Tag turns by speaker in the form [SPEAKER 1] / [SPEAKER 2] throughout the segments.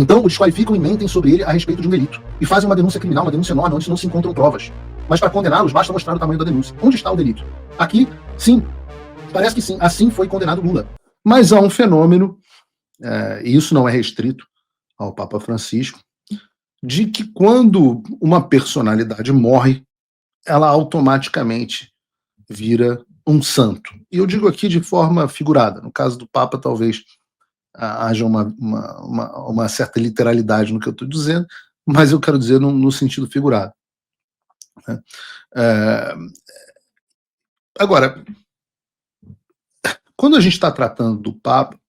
[SPEAKER 1] Então, eles qualificam e mentem sobre ele a respeito de um delito. E fazem uma denúncia criminal, uma denúncia enorme, onde não se encontram provas. Mas para condená-los, basta mostrar o tamanho da denúncia. Onde está o delito? Aqui, sim. Parece que sim. Assim foi condenado Lula. Mas há um fenômeno, e isso não é restrito ao Papa Francisco, de que quando uma personalidade morre, ela automaticamente vira um santo. E eu digo aqui de forma figurada. No caso do Papa, talvez haja uma certa literalidade no que eu estou dizendo, mas eu quero dizer no sentido figurado. Agora, quando a gente está tratando do Papa,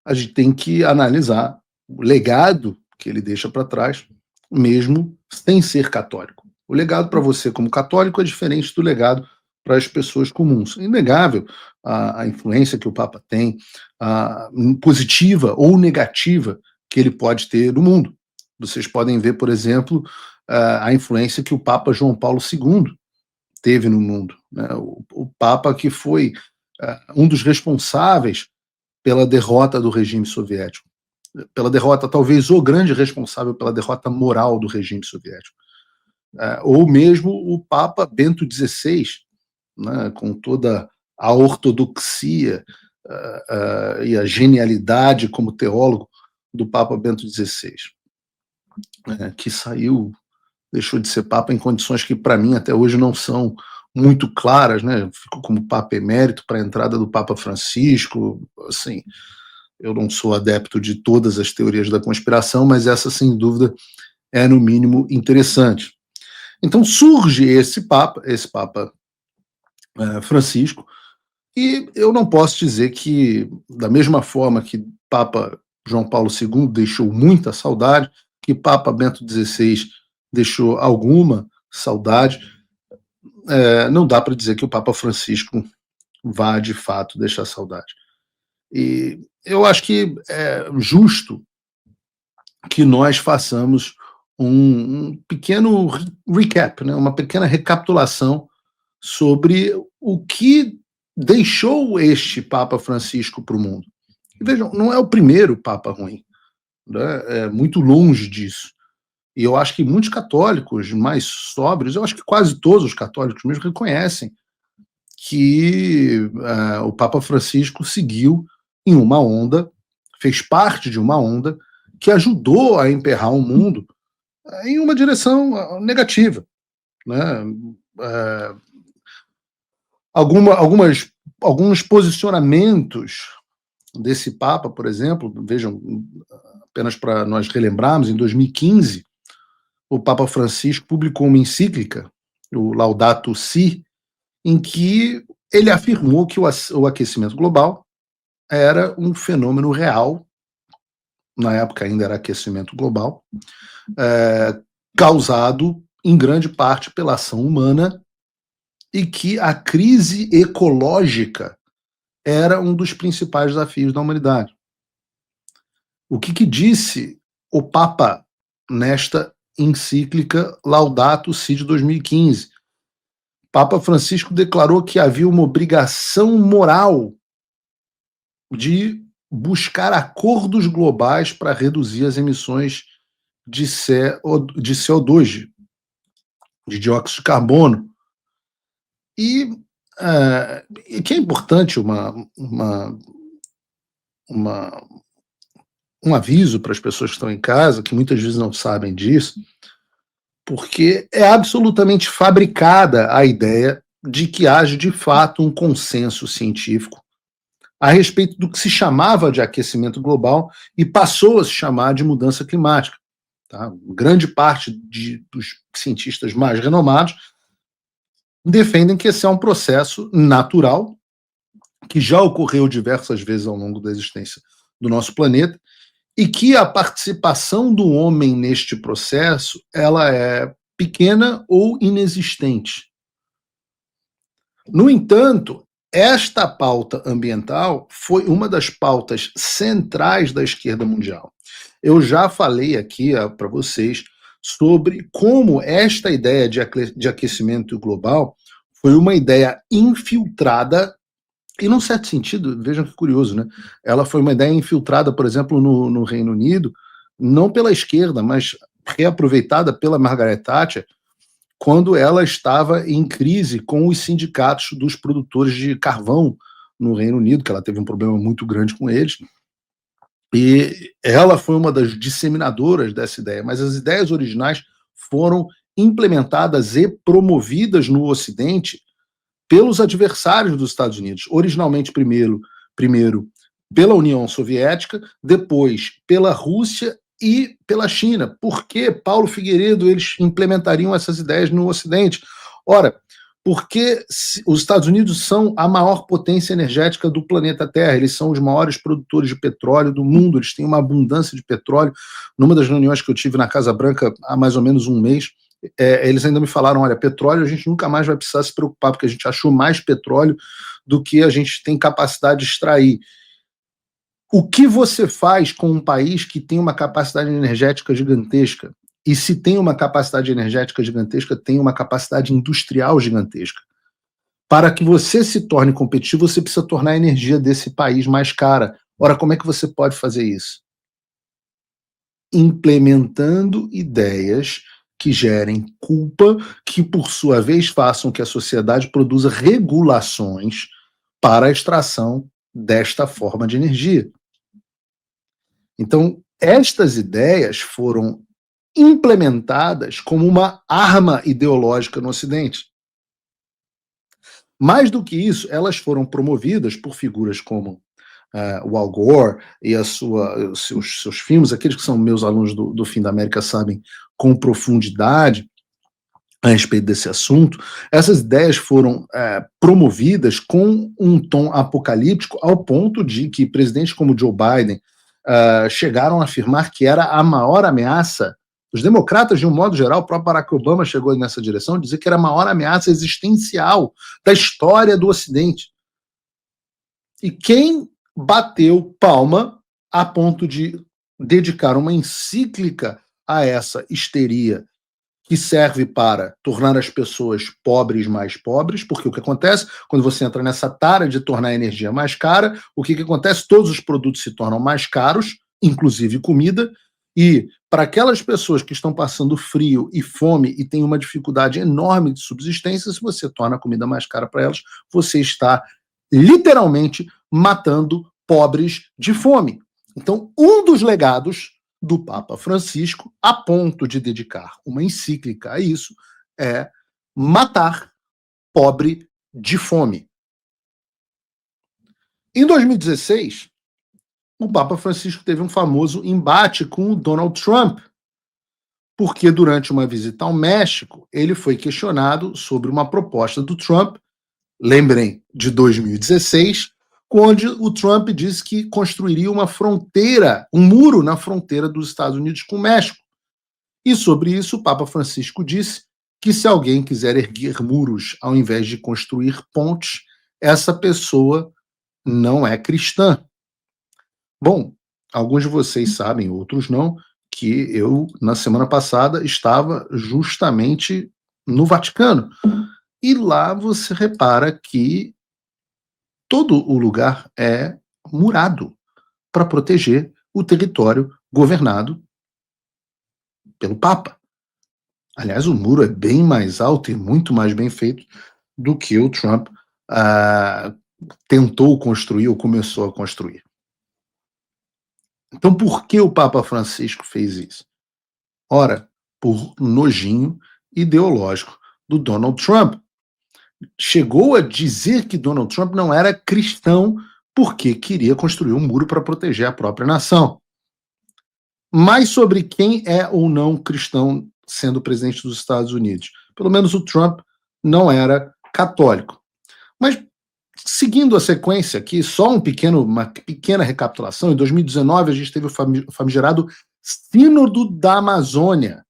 [SPEAKER 1] a gente tem que analisar o legado que ele deixa para trás, mesmo sem ser católico. O legado para você como católico é diferente do legado para as pessoas comuns. É inegável a influência que o Papa tem, positiva ou negativa, que ele pode ter no mundo. Vocês podem ver, por exemplo, a influência que o Papa João Paulo II teve no mundo, né? O Papa que foi um dos responsáveis pela derrota do regime soviético, pela derrota, talvez o grande responsável pela derrota moral do regime soviético. Ou mesmo o Papa Bento XVI, né, com toda a ortodoxia e a genialidade como teólogo do Papa Bento XVI, que deixou de ser Papa em condições que, para mim, até hoje não são muito claras, né? Ficou como Papa emérito para a entrada do Papa Francisco. Assim, eu não sou adepto de todas as teorias da conspiração, mas essa, sem dúvida, é, no mínimo, interessante. Então surge esse Papa Francisco, e eu não posso dizer que, da mesma forma que Papa João Paulo II deixou muita saudade, que Papa Bento XVI deixou alguma saudade, não dá para dizer que o Papa Francisco vá, de fato, deixar saudade. E eu acho que é justo que nós façamos um pequeno recap, né, uma pequena recapitulação sobre o que deixou este Papa Francisco para o mundo. E vejam, não é o primeiro Papa ruim, né? É muito longe disso. E eu acho que muitos católicos mais sóbrios, eu acho que quase todos os católicos mesmo reconhecem que o Papa Francisco seguiu em uma onda, fez parte de uma onda que ajudou a emperrar o mundo em uma direção negativa, né? Alguns posicionamentos desse Papa, por exemplo, vejam, apenas para nós relembrarmos, em 2015, o Papa Francisco publicou uma encíclica, o Laudato Si, em que ele afirmou que o aquecimento global era um fenômeno real, na época ainda era aquecimento global, causado em grande parte pela ação humana, e que a crise ecológica era um dos principais desafios da humanidade. O que disse o Papa nesta encíclica Laudato Si de 2015? Papa Francisco declarou que havia uma obrigação moral de buscar acordos globais para reduzir as emissões de CO2, de dióxido de carbono. E que é importante um aviso para as pessoas que estão em casa, que muitas vezes não sabem disso, porque é absolutamente fabricada a ideia de que haja de fato um consenso científico a respeito do que se chamava de aquecimento global e passou a se chamar de mudança climática. Tá? Grande parte dos cientistas mais renomados defendem que esse é um processo natural, que já ocorreu diversas vezes ao longo da existência do nosso planeta, e que a participação do homem neste processo ela é pequena ou inexistente. No entanto, esta pauta ambiental foi uma das pautas centrais da esquerda mundial. Eu já falei aqui para vocês sobre como esta ideia de aquecimento global foi uma ideia infiltrada E num certo sentido, vejam que curioso, né? Ela foi uma ideia infiltrada, por exemplo, no Reino Unido, não pela esquerda, mas reaproveitada pela Margaret Thatcher, quando ela estava em crise com os sindicatos dos produtores de carvão no Reino Unido, que ela teve um problema muito grande com eles, e ela foi uma das disseminadoras dessa ideia, mas as ideias originais foram implementadas e promovidas no Ocidente pelos adversários dos Estados Unidos. Originalmente, primeiro pela União Soviética, depois pela Rússia e pela China. Por que Paulo Figueiredo eles implementariam essas ideias no Ocidente? Ora, porque os Estados Unidos são a maior potência energética do planeta Terra, eles são os maiores produtores de petróleo do mundo, eles têm uma abundância de petróleo. Numa das reuniões que eu tive na Casa Branca há mais ou menos um mês, eles ainda me falaram, olha, petróleo a gente nunca mais vai precisar se preocupar, porque a gente achou mais petróleo do que a gente tem capacidade de extrair. O que você faz com um país que tem uma capacidade energética gigantesca? E se tem uma capacidade energética gigantesca, tem uma capacidade industrial gigantesca. Para que você se torne competitivo, você precisa tornar a energia desse país mais cara. Ora, como é que você pode fazer isso? Implementando ideias que gerem culpa, que por sua vez façam que a sociedade produza regulações para a extração desta forma de energia. Então, estas ideias foram implementadas como uma arma ideológica no Ocidente. Mais do que isso, elas foram promovidas por figuras como o Al Gore e seus filmes, aqueles que são meus alunos do Fim da América sabem com profundidade a respeito desse assunto. Essas ideias foram promovidas com um tom apocalíptico ao ponto de que presidentes como Joe Biden chegaram a afirmar que era a maior ameaça. Os democratas, de um modo geral, o próprio Barack Obama chegou nessa direção, dizer que era a maior ameaça existencial da história do Ocidente. E quem bateu palma a ponto de dedicar uma encíclica a essa histeria que serve para tornar as pessoas pobres mais pobres, porque o que acontece quando você entra nessa tara de tornar a energia mais cara, o que acontece? Todos os produtos se tornam mais caros, inclusive comida, e para aquelas pessoas que estão passando frio e fome e têm uma dificuldade enorme de subsistência, se você torna a comida mais cara para elas, você está literalmente matando pobres de fome. Então, um dos legados do Papa Francisco, a ponto de dedicar uma encíclica a isso, é matar pobre de fome. Em 2016, o Papa Francisco teve um famoso embate com o Donald Trump, porque durante uma visita ao México, ele foi questionado sobre uma proposta do Trump, lembrem, de 2016, onde o Trump disse que construiria uma fronteira, um muro na fronteira dos Estados Unidos com o México. E sobre isso, o Papa Francisco disse que se alguém quiser erguer muros ao invés de construir pontes, essa pessoa não é cristã. Bom, alguns de vocês sabem, outros não, que eu, na semana passada, estava justamente no Vaticano. E lá você repara que todo o lugar é murado para proteger o território governado pelo Papa. Aliás, o muro é bem mais alto e muito mais bem feito do que o Trump tentou construir ou começou a construir. Então, por que o Papa Francisco fez isso? Ora, por nojinho ideológico do Donald Trump. Chegou a dizer que Donald Trump não era cristão porque queria construir um muro para proteger a própria nação. Mas sobre quem é ou não cristão sendo presidente dos Estados Unidos? Pelo menos o Trump não era católico. Mas, seguindo a sequência aqui, só uma pequena recapitulação. Em 2019, a gente teve o famigerado Sínodo da Amazônia.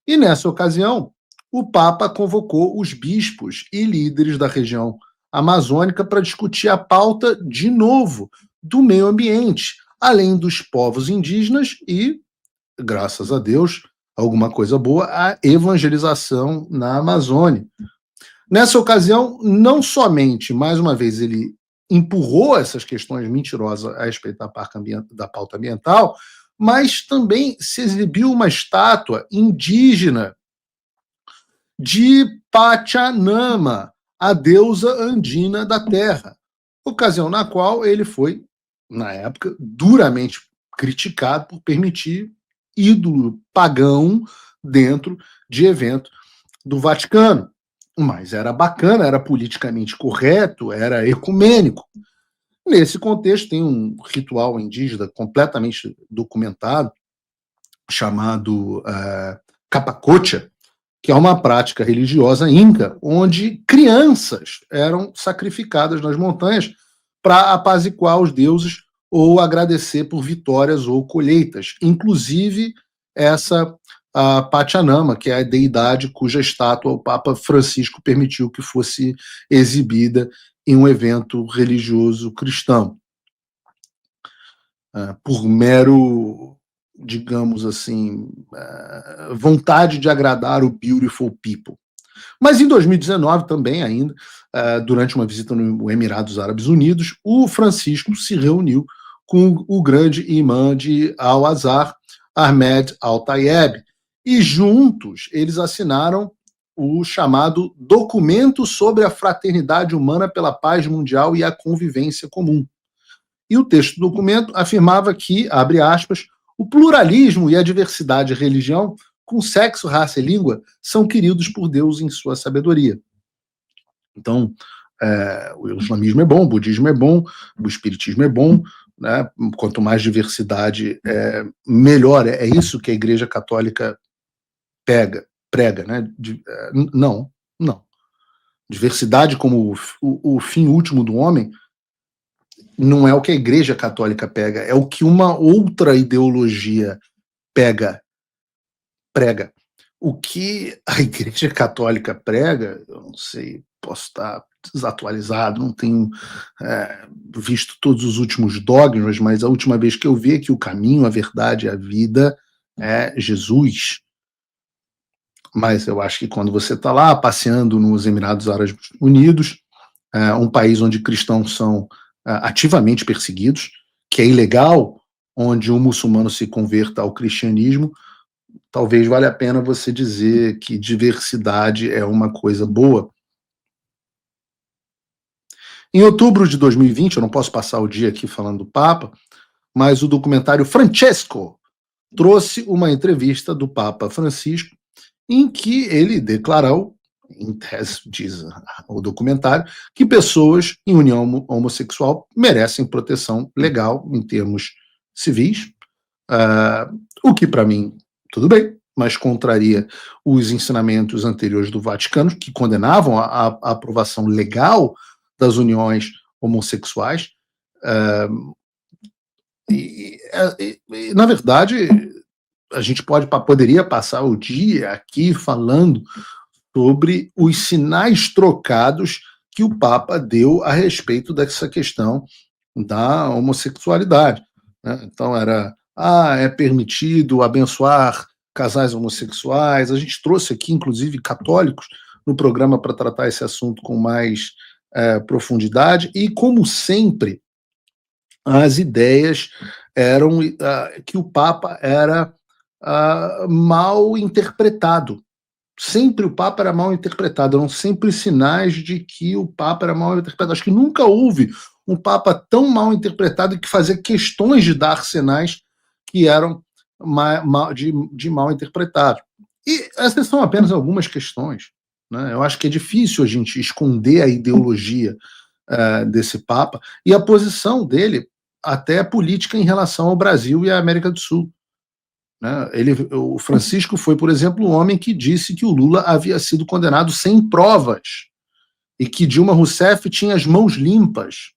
[SPEAKER 1] E nessa ocasião, o Papa convocou os bispos e líderes da região amazônica para discutir a pauta, de novo, do meio ambiente, além dos povos indígenas e, graças a Deus, alguma coisa boa, a evangelização na Amazônia. Nessa ocasião, não somente, mais uma vez, ele empurrou essas questões mentirosas a respeito da pauta ambiental, mas também se exibiu uma estátua indígena de Pachanama, a deusa andina da terra, ocasião na qual ele foi, na época, duramente criticado por permitir ídolo pagão dentro de evento do Vaticano. Mas era bacana, era politicamente correto, era ecumênico. Nesse contexto, tem um ritual indígena completamente documentado, chamado Capacocha, que é uma prática religiosa inca, onde crianças eram sacrificadas nas montanhas para apaziguar os deuses ou agradecer por vitórias ou colheitas. Inclusive essa a Pachanama, que é a deidade cuja estátua o Papa Francisco permitiu que fosse exibida em um evento religioso cristão. Por mero, digamos assim, vontade de agradar o beautiful people. Mas em 2019 também ainda, durante uma visita no Emirados Árabes Unidos, o Francisco se reuniu com o grande imã de Al-Azhar, Ahmed Al-Tayeb, e juntos eles assinaram o chamado Documento sobre a Fraternidade Humana pela Paz Mundial e a Convivência Comum. E o texto do documento afirmava que, abre aspas, o pluralismo e a diversidade de religião, com sexo, raça e língua, são queridos por Deus em sua sabedoria. Então, o islamismo é bom, o budismo é bom, o espiritismo é bom, né? Quanto mais diversidade, melhor. É isso que a Igreja Católica prega, né? Não. Diversidade como o fim último do homem não é o que a Igreja Católica prega, é o que uma outra ideologia prega. O que a Igreja Católica prega, eu não sei, posso estar desatualizado, não tenho visto todos os últimos dogmas, mas a última vez que eu vi é que o caminho, a verdade e a vida é Jesus. Mas eu acho que quando você está lá passeando nos Emirados Árabes Unidos, um país onde cristãos são ativamente perseguidos, que é ilegal onde um muçulmano se converta ao cristianismo, talvez valha a pena você dizer que diversidade é uma coisa boa. Em outubro de 2020, eu não posso passar o dia aqui falando do Papa, mas o documentário Francesco trouxe uma entrevista do Papa Francisco em que ele declarou, em tese diz o documentário, que pessoas em união homossexual merecem proteção legal em termos civis, o que para mim tudo bem, mas contraria os ensinamentos anteriores do Vaticano, que condenavam a aprovação legal das uniões homossexuais. Na verdade, a gente poderia passar o dia aqui falando sobre os sinais trocados que o Papa deu a respeito dessa questão da homossexualidade, né? Então é permitido abençoar casais homossexuais. A gente trouxe aqui, inclusive, católicos no programa para tratar esse assunto com mais profundidade, e, como sempre, as ideias eram que o Papa era mal interpretado. Sempre o Papa era mal interpretado, eram sempre sinais de que o Papa era mal interpretado. Acho que nunca houve um Papa tão mal interpretado que fazia questões de dar sinais que eram de mal interpretados. E essas são apenas algumas questões, né? Eu acho que é difícil a gente esconder a ideologia desse Papa e a posição dele até política em relação ao Brasil e à América do Sul. Né? O Francisco foi, por exemplo, o homem que disse que o Lula havia sido condenado sem provas e que Dilma Rousseff tinha as mãos limpas.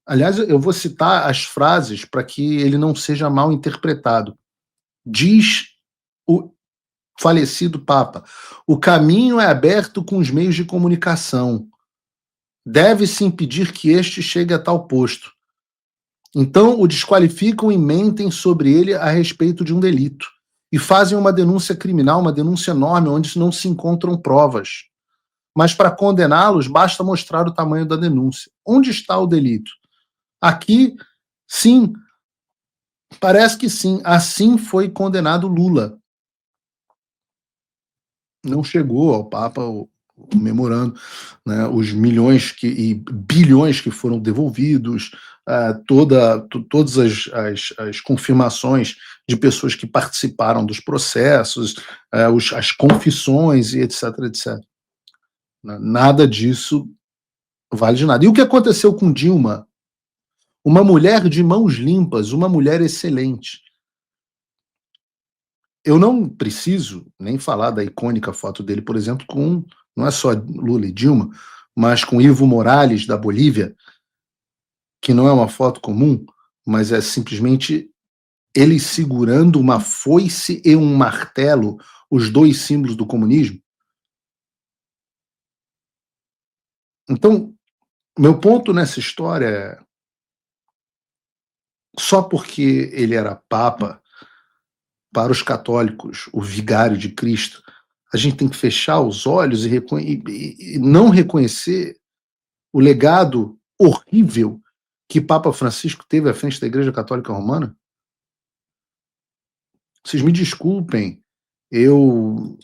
[SPEAKER 1] Aliás, eu vou citar as frases para que ele não seja mal interpretado. Diz o falecido Papa: o caminho é aberto com os meios de comunicação. Deve-se impedir que este chegue a tal posto. Então o desqualificam e mentem sobre ele a respeito de um delito. E fazem uma denúncia criminal, uma denúncia enorme, onde não se encontram provas. mas para condená-los basta mostrar o tamanho da denúncia. Onde está o delito? Aqui, sim, parece que sim, assim foi condenado Lula. Não chegou ao Papa o memorando, né, os milhões e bilhões que foram devolvidos, todas as confirmações de pessoas que participaram dos processos, as confissões e etc, etc. Nada disso vale de nada. E o que aconteceu com Dilma? Uma mulher de mãos limpas, uma mulher excelente. Eu não preciso nem falar da icônica foto dele, por exemplo, não é só Lula e Dilma, mas com Evo Morales, da Bolívia, que não é uma foto comum, mas é simplesmente ele segurando uma foice e um martelo, os dois símbolos do comunismo. Então, meu ponto nessa história é: só porque ele era papa, para os católicos, o vigário de Cristo, a gente tem que fechar os olhos e não reconhecer o legado horrível que Papa Francisco teve à frente da Igreja Católica Romana? Vocês me desculpem, eu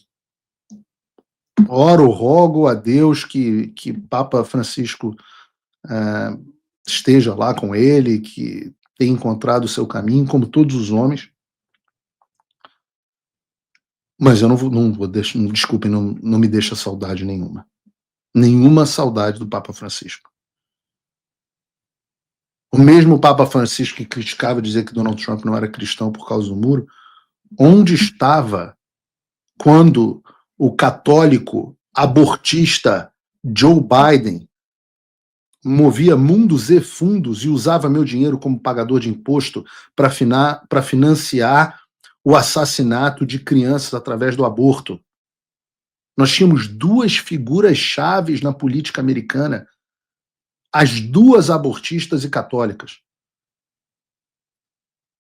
[SPEAKER 1] rogo a Deus que Papa Francisco esteja lá com ele, que tenha encontrado o seu caminho, como todos os homens. Mas eu não vou deixar, desculpem, não me deixa saudade nenhuma. Nenhuma saudade do Papa Francisco. O mesmo Papa Francisco que criticava dizer que Donald Trump não era cristão por causa do muro, onde estava quando o católico abortista Joe Biden movia mundos e fundos e usava meu dinheiro como pagador de imposto para financiar o assassinato de crianças através do aborto? Nós tínhamos duas figuras chaves na política americana, as duas abortistas e católicas.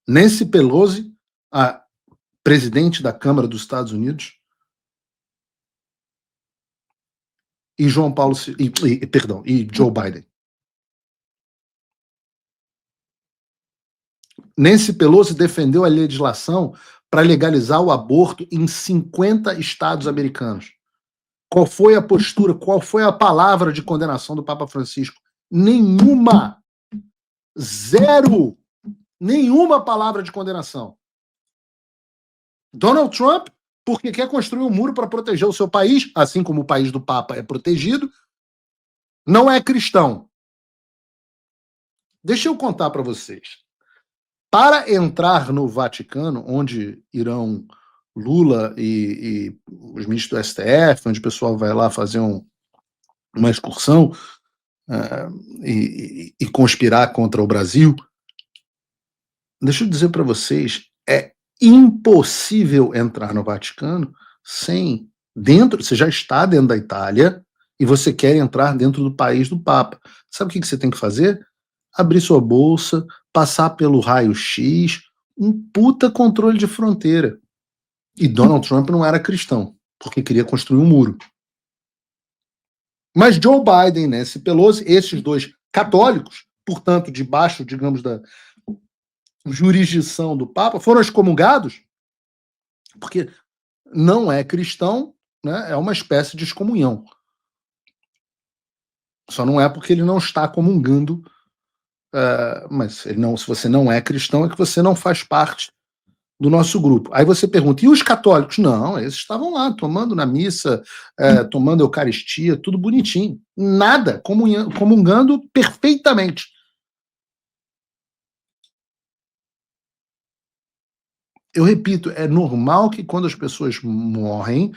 [SPEAKER 1] Nancy Pelosi, a presidente da Câmara dos Estados Unidos, e Joe Biden. Nancy Pelosi defendeu a legislação para legalizar o aborto em 50 estados americanos. Qual foi a postura, qual foi a palavra de condenação do Papa Francisco? Nenhuma. Zero. Nenhuma palavra de condenação. Donald Trump, porque quer construir um muro para proteger o seu país, assim como o país do Papa é protegido, não é cristão. Deixa eu contar para vocês. Para entrar no Vaticano, onde irão Lula e os ministros do STF, onde o pessoal vai lá fazer uma excursão e conspirar contra o Brasil, deixa eu dizer para vocês, é impossível entrar no Vaticano você já está dentro da Itália e você quer entrar dentro do país do Papa. Sabe o que você tem que fazer? Abrir sua bolsa, passar pelo raio-x, um puta controle de fronteira. E Donald Trump não era cristão, porque queria construir um muro. Mas Joe Biden, Nancy Pelosi, esses dois católicos, portanto, debaixo, digamos, da jurisdição do Papa, foram excomungados, porque não é cristão, né, é uma espécie de excomunhão. Só não é porque ele não está comungando, mas se você não é cristão, é que você não faz parte do nosso grupo. Aí você pergunta, e os católicos? Não, eles estavam lá, tomando na missa, tomando Eucaristia, tudo bonitinho. Nada, comungando perfeitamente. Eu repito, é normal que quando as pessoas morrem,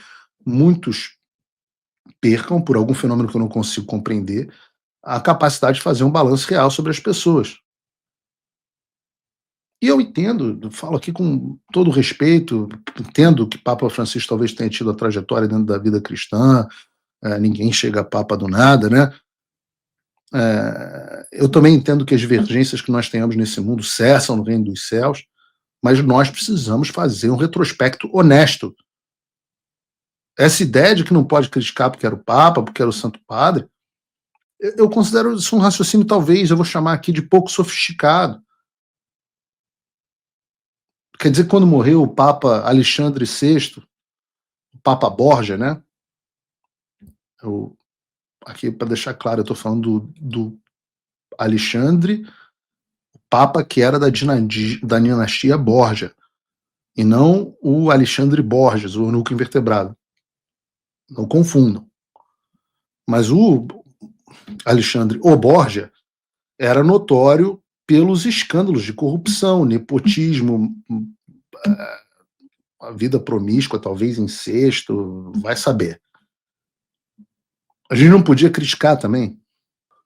[SPEAKER 1] muitos percam, por algum fenômeno que eu não consigo compreender, a capacidade de fazer um balanço real sobre as pessoas. E eu entendo, falo aqui com todo respeito, entendo que Papa Francisco talvez tenha tido a trajetória dentro da vida cristã, ninguém chega a Papa do nada, né? Eu também entendo que as divergências que nós tenhamos nesse mundo cessam no reino dos céus, mas nós precisamos fazer um retrospecto honesto. Essa ideia de que não pode criticar porque era o Papa, porque era o Santo Padre, eu considero isso um raciocínio, talvez, eu vou chamar aqui de pouco sofisticado. Quer dizer, quando morreu o Papa Alexandre VI, o Papa Borgia, né? Eu, aqui, para deixar claro, eu estou falando do Alexandre, o Papa que era da dinastia Borgia, e não o Alexandre Borges, o eunuco invertebrado. Não confundam. Mas o Alexandre o Borgia era notório pelos escândalos de corrupção, nepotismo, a vida promíscua, talvez incesto, vai saber. A gente não podia criticar também.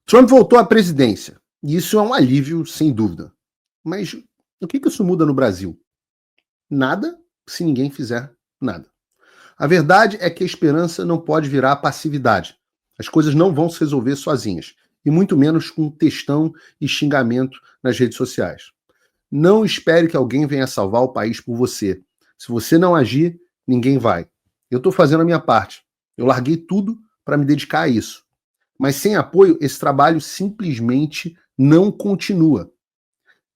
[SPEAKER 2] Trump voltou à presidência, e isso é um alívio, sem dúvida. Mas o que isso muda no Brasil? Nada, se ninguém fizer nada. A verdade é que a esperança não pode virar passividade. As coisas não vão se resolver sozinhas, e muito menos com textão e xingamento nas redes sociais. Não espere que alguém venha salvar o país por você. Se você não agir, ninguém vai. Eu estou fazendo a minha parte. Eu larguei tudo para me dedicar a isso. Mas sem apoio, esse trabalho simplesmente não continua.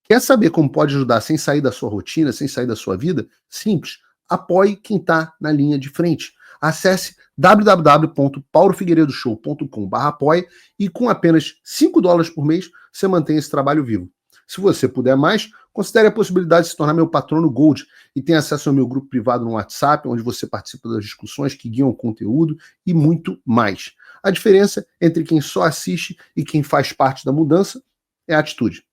[SPEAKER 2] Quer saber como pode ajudar sem sair da sua rotina, sem sair da sua vida? Simples. Apoie quem está na linha de frente. Acesse www.paulofigueiredoshow.com/apoie e com apenas $5 por mês você mantém esse trabalho vivo. Se você puder mais, considere a possibilidade de se tornar meu patrono Gold e tenha acesso ao meu grupo privado no WhatsApp, onde você participa das discussões que guiam o conteúdo e muito mais. A diferença entre quem só assiste e quem faz parte da mudança é a atitude.